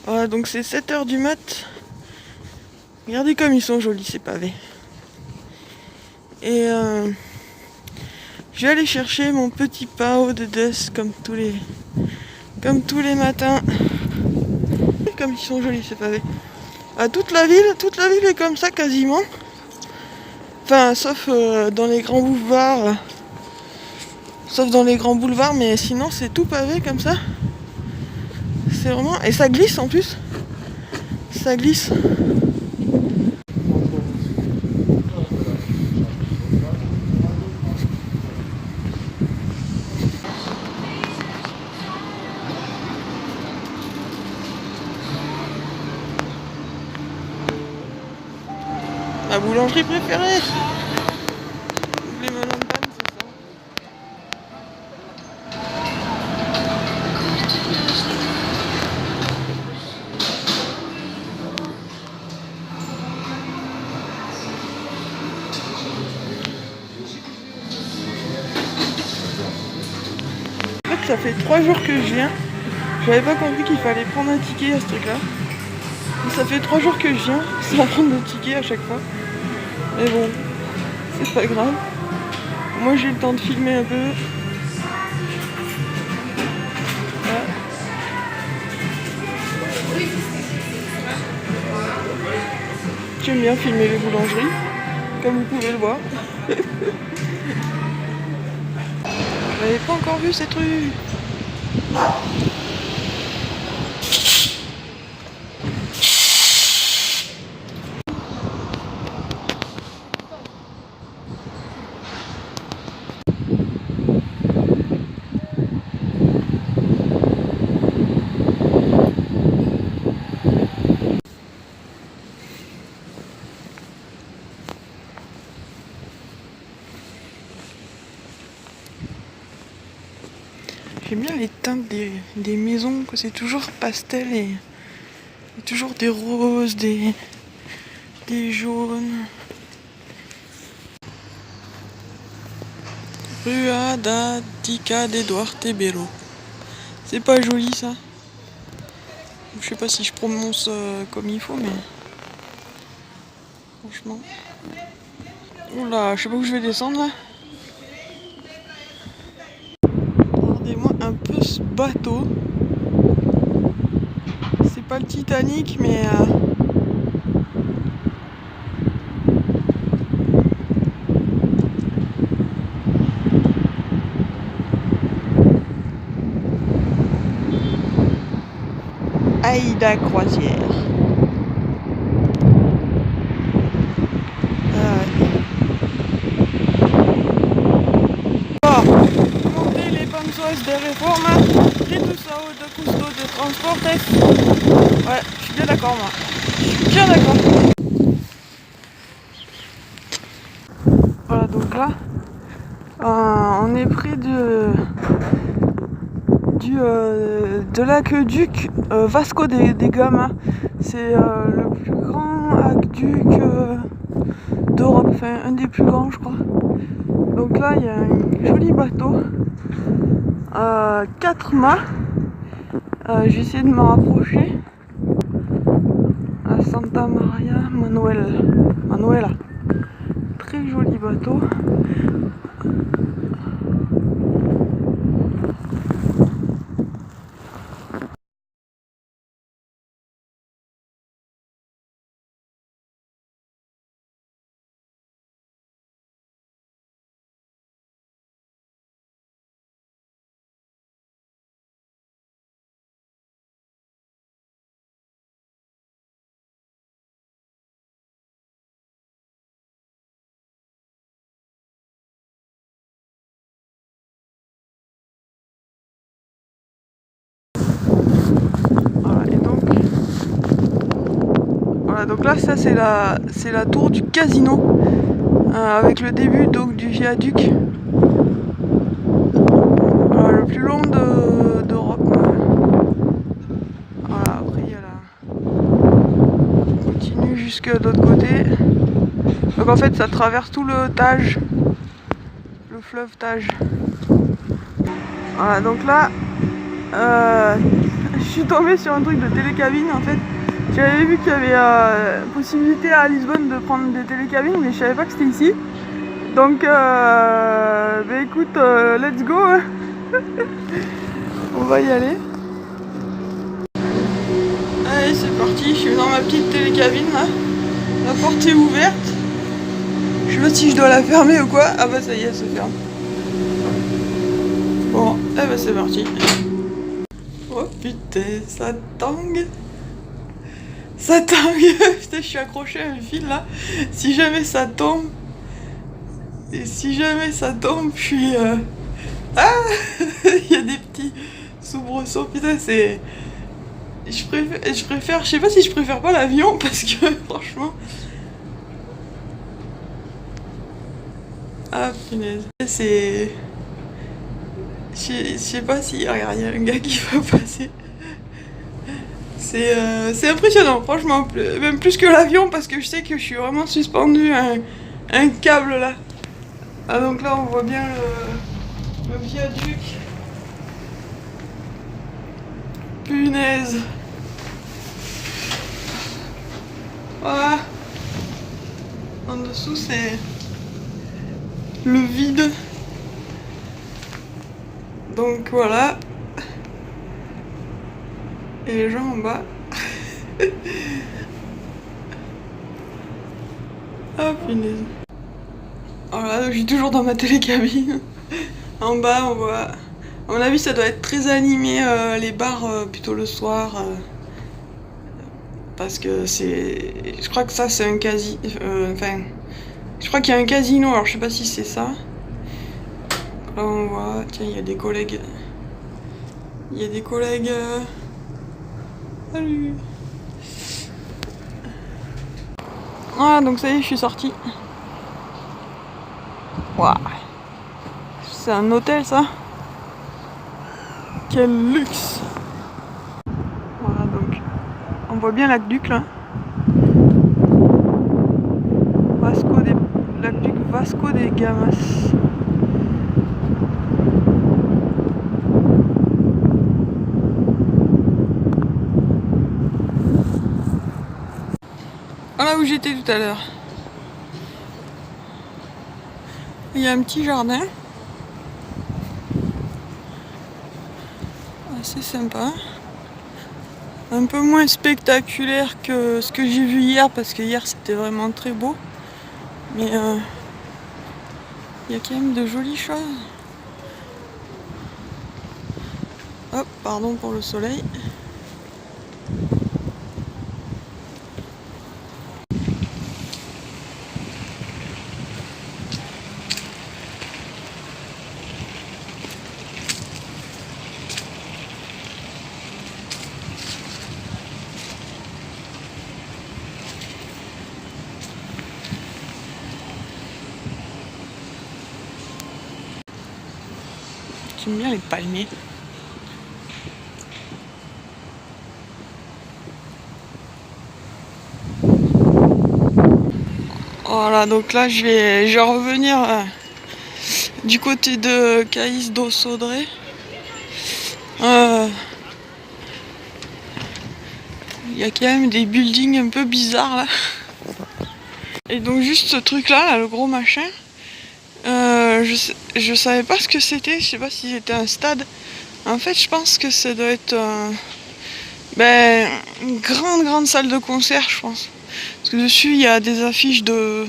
Voilà, donc c'est 7h du mat. Regardez comme ils sont jolis ces pavés. Et je vais aller chercher mon petit pao de DES comme tous les matins. Comme ils sont jolis ces pavés. Toute la ville est comme ça quasiment. Enfin, sauf dans les grands boulevards. Sauf dans les grands boulevards, mais sinon c'est tout pavé comme ça. C'est vraiment... Et ça glisse en plus. Ça glisse. Ma boulangerie préférée. Les melons de panne, c'est ça. En fait, ça fait 3 jours que je viens. J'avais pas compris qu'il fallait prendre un ticket à ce truc-là. Ça fait 3 jours que je viens sans prendre de ticket à chaque fois. Mais bon, c'est pas grave. Moi j'ai le temps de filmer un peu. Voilà. J'aime bien filmer les boulangeries, comme vous pouvez le voir. Vous n'avez pas encore vu cette rue. J'aime bien les teintes des maisons, que c'est toujours pastel et toujours des roses, des jaunes. Rua da Dica d'Edouard Tebero. C'est pas joli ça. Je sais pas si je prononce comme il faut, mais franchement. Oula, je sais pas où je vais descendre là. Regardez-moi un peu ce bateau. C'est pas le Titanic, mais Aïda Croisière. Montrer les pensos de réforme, Ritusao de Custo de Transportes. Ouais, je suis bien d'accord moi. Je suis bien d'accord. Voilà, donc là, on est près de l'aqueduc Vasco de Gama. C'est le plus grand aqueduc d'Europe, enfin un des plus grands je crois. Donc là il y a un joli bateau, 4 mâts. J'ai essayé de me rapprocher. À Santa Maria Manuela. Très joli bateau. Donc là ça c'est la tour du casino avec le début donc du viaduc le plus long d'Europe. Voilà, après il y a on continue jusque de l'autre côté. Donc en fait ça traverse tout le Tage, le fleuve Tage. Voilà, donc là suis tombée sur un truc de télécabine en fait. J'avais vu qu'il y avait possibilité à Lisbonne de prendre des télécabines, mais je savais pas que c'était ici. Donc, écoute, let's go. On va y aller. Allez, c'est parti. Je suis dans ma petite télécabine là. La porte est ouverte. Je sais pas si je dois la fermer ou quoi. Ah bah ça y est, elle se ferme. Bon, eh bah c'est parti. Oh putain, ça tangue. Ça tangue. Putain, je suis accroché à un fil là. Si jamais ça tombe. Et si jamais ça tombe, je suis... Ah. Il y a des petits soubresauts. Putain, c'est... Je préfère... Je sais pas si je préfère pas l'avion parce que franchement... Ah punaise. C'est... Je sais pas si... Regarde, il y a un gars qui va passer. C'est impressionnant, franchement. Même plus que l'avion parce que je sais que je suis vraiment suspendu à un câble là. Ah donc là on voit bien le viaduc. Punaise. Voilà. En dessous c'est le vide. Donc voilà. Et les gens en bas. Ah punaise. Voilà, donc je suis toujours dans ma télécabine. En bas on voit... À mon avis ça doit être très animé les bars plutôt le soir. Parce que c'est... Je crois que ça c'est un casino... Enfin... Je crois qu'il y a un casino, alors je sais pas si c'est ça. Là on voit... Tiens, il y a des collègues... Il y a des collègues... Salut. Voilà, donc ça y est, je suis sortie. Waouh. C'est un hôtel ça. Quel luxe. Voilà, donc on voit bien l'aqueduc là. L'aqueduc Vasco de Gamas. Voilà où j'étais tout à l'heure. Il y a un petit jardin. Assez sympa. Un peu moins spectaculaire que ce que j'ai vu hier parce que hier c'était vraiment très beau. Mais il y a quand même de jolies choses. Hop, pardon pour le soleil. J'aime bien les palmiers. Voilà, donc là je vais revenir du côté de Caïs do Sodré. Il y a quand même des buildings un peu bizarres là. Et donc juste ce truc là, le gros machin, je savais pas ce que c'était, je sais pas si c'était un stade. En fait je pense que ça doit être une grande salle de concert je pense. Parce que dessus il y a des affiches de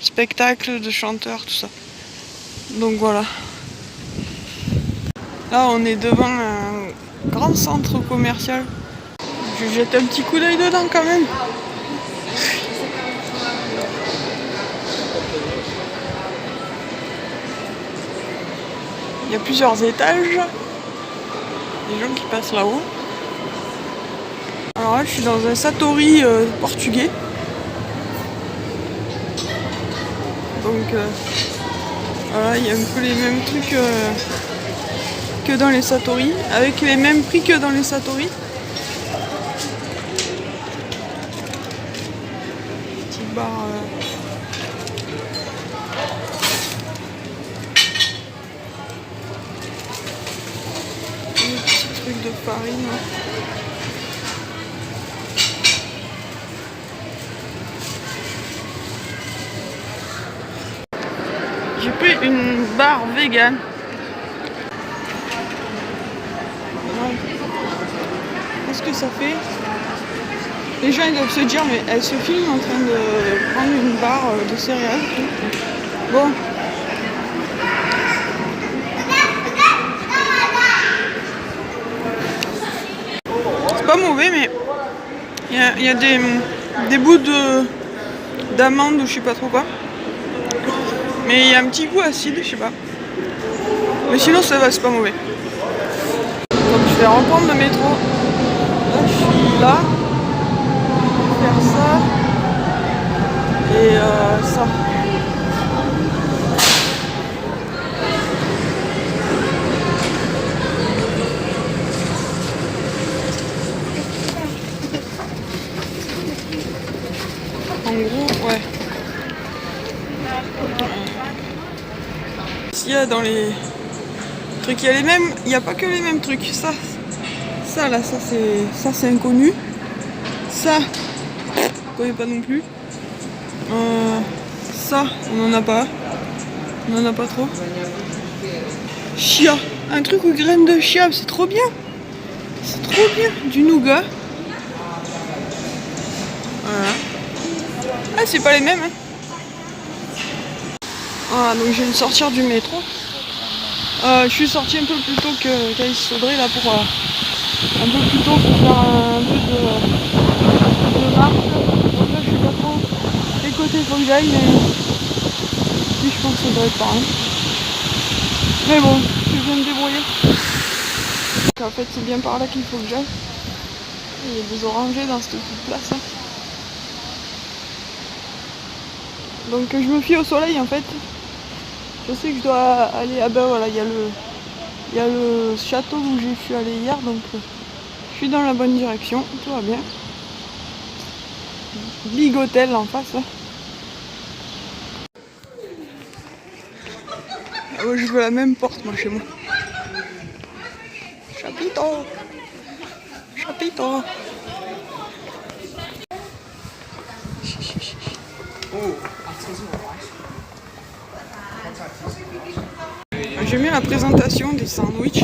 spectacles, de chanteurs, tout ça. Donc voilà. Là on est devant un grand centre commercial. Je jette un petit coup d'œil dedans quand même. Il y a plusieurs étages. Des gens qui passent là-haut. Alors là je suis dans un Satori portugais. Donc voilà, il y a un peu les mêmes trucs que dans les Satori, avec les mêmes prix que dans les Satori. Petit bar. Des petits trucs de farine. une barre vegan. Ouais. Qu'est-ce que ça fait? Les gens ils doivent se dire, mais elle se filme en train de prendre une barre de céréales. Bon. C'est pas mauvais, mais il y a des bouts d'amande ou je sais pas trop quoi. Mais il y a un petit goût acide, je sais pas. Mais sinon ça va, c'est pas mauvais. Donc je vais reprendre le métro. Là je suis là. Je vais faire ça. Et ça. En gros, ouais. S'il y a dans les trucs, il y a les mêmes, il n'y a pas que les mêmes trucs. Ça là, ça c'est inconnu. Ça, je connais pas non plus. Ça, on en a pas. On en a pas trop. Chia, un truc aux graines de chia, c'est trop bien. C'est trop bien. Du nougat. Voilà. Ah, c'est pas les mêmes. Hein. Voilà, donc je viens de sortir du métro. Je suis sortie un peu plus tôt qu'Alice Saudré là pour un peu plus tôt pour faire un peu de marche. Donc là je sais pas trop quel côté il faut que j'aille, mais si je pense que ça doit être pareil. Mais bon, je viens de me débrouiller. Donc, en fait c'est bien par là qu'il faut que j'aille. Il y a des orangers dans cette petite place. Hein. Donc je me fie au soleil en fait. Je sais que je dois aller. Ah ben voilà, il y a le château où je suis allée hier, donc je suis dans la bonne direction, tout va bien. Big Hotel en face. Hein. Ah ouais, je veux la même porte moi chez moi. Chapito. Chapito. J'aime bien la présentation des sandwichs.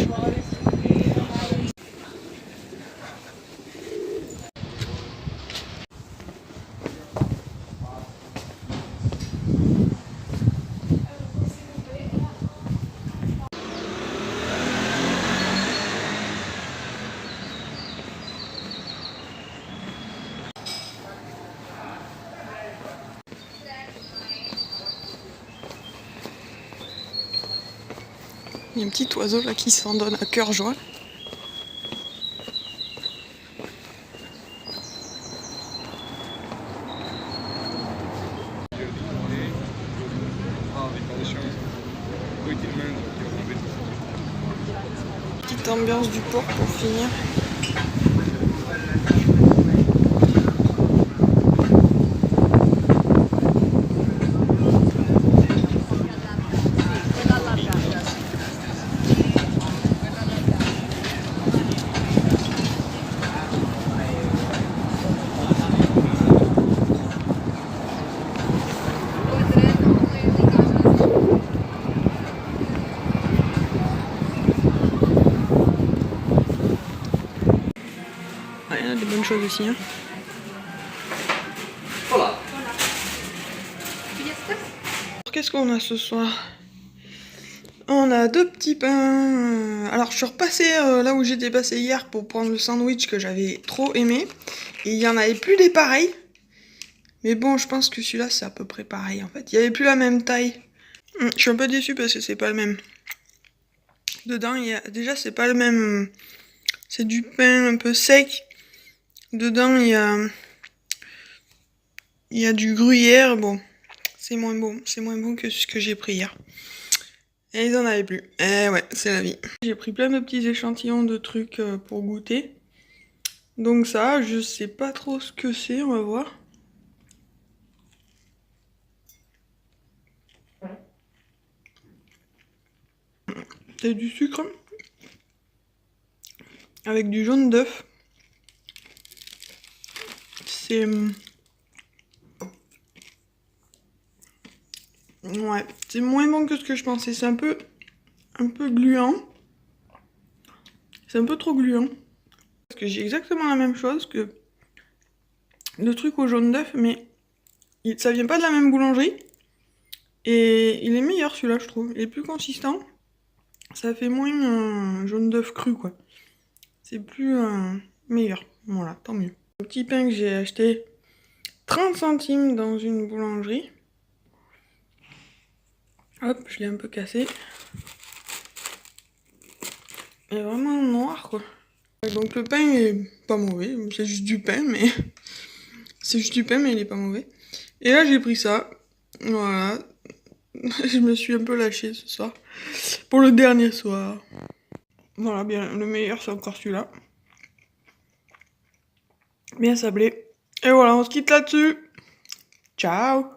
Il y a un petit oiseau là qui s'en donne à cœur joie. Petite ambiance du port pour finir. Il y a des bonnes choses aussi. Hein. Voilà. Qu'est-ce qu'on a ce soir? On a deux petits pains. Alors je suis repassée là où j'étais passée hier pour prendre le sandwich que j'avais trop aimé. Et il n'y en avait plus des pareils. Mais bon, je pense que celui-là c'est à peu près pareil en fait. Il n'y avait plus la même taille. Je suis un peu déçue parce que c'est pas le même. Dedans, déjà c'est pas le même. C'est du pain un peu sec. Dedans, il y a du gruyère. Bon, c'est moins bon. C'est moins bon que ce que j'ai pris hier. Et ils en avaient plus. Eh ouais, c'est la vie. J'ai pris plein de petits échantillons de trucs pour goûter. Donc ça, je sais pas trop ce que c'est. On va voir. C'est du sucre. Avec du jaune d'œuf. C'est Ouais, c'est moins bon que ce que je pensais. C'est un peu gluant. C'est un peu trop gluant. Parce que j'ai exactement la même chose que le truc au jaune d'œuf, mais ça vient pas de la même boulangerie. Et il est meilleur celui-là, je trouve. Il est plus consistant. Ça fait moins jaune d'œuf cru, quoi. C'est plus meilleur. Voilà, tant mieux. Le petit pain que j'ai acheté 30 centimes dans une boulangerie. Hop, je l'ai un peu cassé. Il est vraiment noir, quoi. Donc le pain est pas mauvais. C'est juste du pain, mais... c'est juste du pain, mais il est pas mauvais. Et là, j'ai pris ça. Voilà. Je me suis un peu lâchée ce soir. Pour le dernier soir. Voilà, bien, le meilleur, c'est encore celui-là. Bien sablé. Et voilà, on se quitte là-dessus. Ciao!